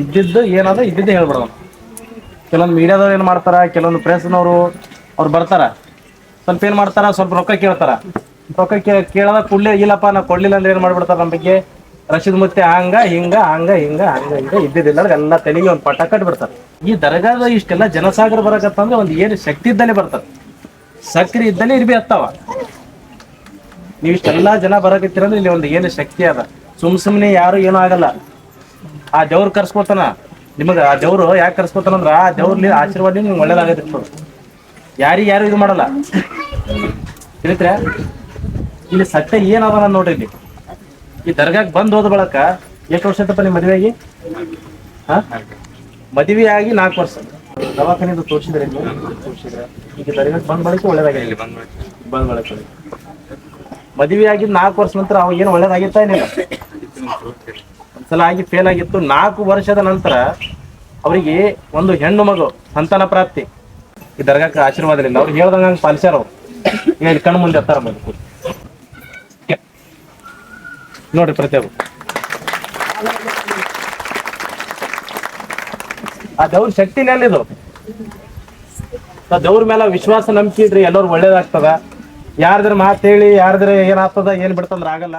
ಇದ್ದಿದ್ದು ಏನದ ಇದ್ದಿದ್ದು ಹೇಳ್ಬಿಡೋಣ. ಕೆಲವೊಂದು ಮೀಡಿಯಾದವ್ರು ಏನು ಮಾಡ್ತಾರ, ಕೆಲವೊಂದು ಪ್ರೆಸ್ನವರು ಅವ್ರು ಬರ್ತಾರ, ಸ್ವಲ್ಪ ಏನು ಮಾಡ್ತಾರ, ಸ್ವಲ್ಪ ರೊಕ್ಕ ಕೇಳ್ತಾರ. ರೊಕ್ಕ ಕೇಳದ ಕೂಡಲೇ ಇಲ್ಲಪ್ಪ ನಾ ಕೊಡ್ಲಿಲ್ಲ ಅಂದ್ರೆ ಏನು ಮಾಡ್ಬಿಡ್ತಾರ ನಮ್ಮ ಬಗ್ಗೆ ರಶೀದ್ ಮುತ್ತೆ ಹಂಗ ಹಿಂಗ ಹಂಗ ಹಿಂಗ ಹಂಗ ಹಿಂಗ ಇದ್ದಿದ್ದಿಲ್ಲ ಎಲ್ಲ ತೆಲಿಗೆ ಒಂದು ಪಟ್ಟ ಕಟ್ಬಿಡ್ತಾರೆ. ಈ ದರ್ಗಾದ ಇಷ್ಟೆಲ್ಲ ಜನಸಾಗರ ಬರಕತ್ತಂದ್ರೆ ಒಂದು ಏನು ಶಕ್ತಿ ಇದ್ದಲ್ಲಿ ಬರ್ತಾರೆ, ಸಕ್ರಿ ಇದ್ದಲ್ಲಿ ಇರ್ಬಿ ಹತ್ತಾವ. ನೀವು ಇಷ್ಟೆಲ್ಲಾ ಜನ ಬರಕತ್ತೀರಂದ್ರೆ ಇಲ್ಲಿ ಒಂದು ಏನು ಶಕ್ತಿ ಅದ. ಸುಮ್ನೆ ಯಾರು ಏನೂ ಆಗಲ್ಲ. ಆ ದೇವ್ರು ಕರ್ಸ್ಕೊತಾನ ನಿಮಗ. ಆ ದೇವ್ರು ಯಾಕೆ ಕರ್ಸ್ಕೊತಾನಂದ್ರ ಆ ದೇವ್ರಲ್ಲಿ ಆಶೀರ್ವಾದ ನಿಮ್ಗೆ ಒಳ್ಳೇದಾಗತ್ತಿತ್ತು. ಯಾರು ಇದು ಮಾಡಲ್ಲ ತಿಳಿತ್ರ. ಇಲ್ಲಿ ಸತ್ಯ ಏನದ ನಾನು ನೋಡ್ರಿ. ಇಲ್ಲಿ ಈ ದರ್ಗಾಕ್ ಬಂದ್ ಹೋದ ಬಳಕ ಎಷ್ಟು ವರ್ಷ ಆಯ್ತಪ್ಪ ನಿಮ್ಮ ಮದುವೆಯಾಗಿ? ಮದುವೆ ಆಗಿ 4 ವರ್ಷ. ದವಾಖಾನೆದು ತೋರಿಸಿದ್ರೆ ಈಗ ದರ್ಗಾಕ್ ಬಂದ್ ಬಳಕೆ ಒಳ್ಳೇದಾಗಿದೆ. ಬಂದ್ ಬಳಕೆ ಮದುವೆ ಆಗಿದ್ದು 4 ವರ್ಷ ನಂತರ ಅವ ಏನು ಒಳ್ಳೇದಾಗಿತ್ತಾ ಏನಿಲ್ಲ? ಒಂದ್ಸಲ ಆಗಿ ಫೇಲ್ ಆಗಿತ್ತು. 4 ವರ್ಷದ ನಂತರ ಅವರಿಗೆ ಒಂದು ಹೆಣ್ಣು ಮಗು ಸಂತಾನ ಪ್ರಾಪ್ತಿ. ಈ ದರ್ಗಾಕ್ಕೆ ಆಶೀರ್ವಾದದಿಂದ ಅವ್ರು ಹೇಳ್ದಂಗ ಹಂಗೆ ಪಾಲಿಸ್ಯಾರ. ಅವ್ರು ಇಲ್ಲಿ ಕಣ್ಣು ಮುಂದೆ ಎತ್ತಾರ ಮಗ ನೋಡ್ರಿ ಪ್ರತಿಯೊಬ್ಬ. ಆ ದೇವ್ರ ಶಕ್ತಿನೇ ಅಲ್ಲಿದು. ದೇವ್ರ ಮೇಲೆ ವಿಶ್ವಾಸ ನಂಬಿಕೆ ಇಡ್ರಿ, ಎಲ್ಲರೂ ಒಳ್ಳೇದಾಗ್ತದ. ಯಾರ್ದ್ರ ಮಾತು ಹೇಳಿ ಯಾರ್ದ್ರ ಏನಾಗ್ತದ ಏನ್ ಬಿಡ್ತಂದ್ರ ಆಗಲ್ಲ.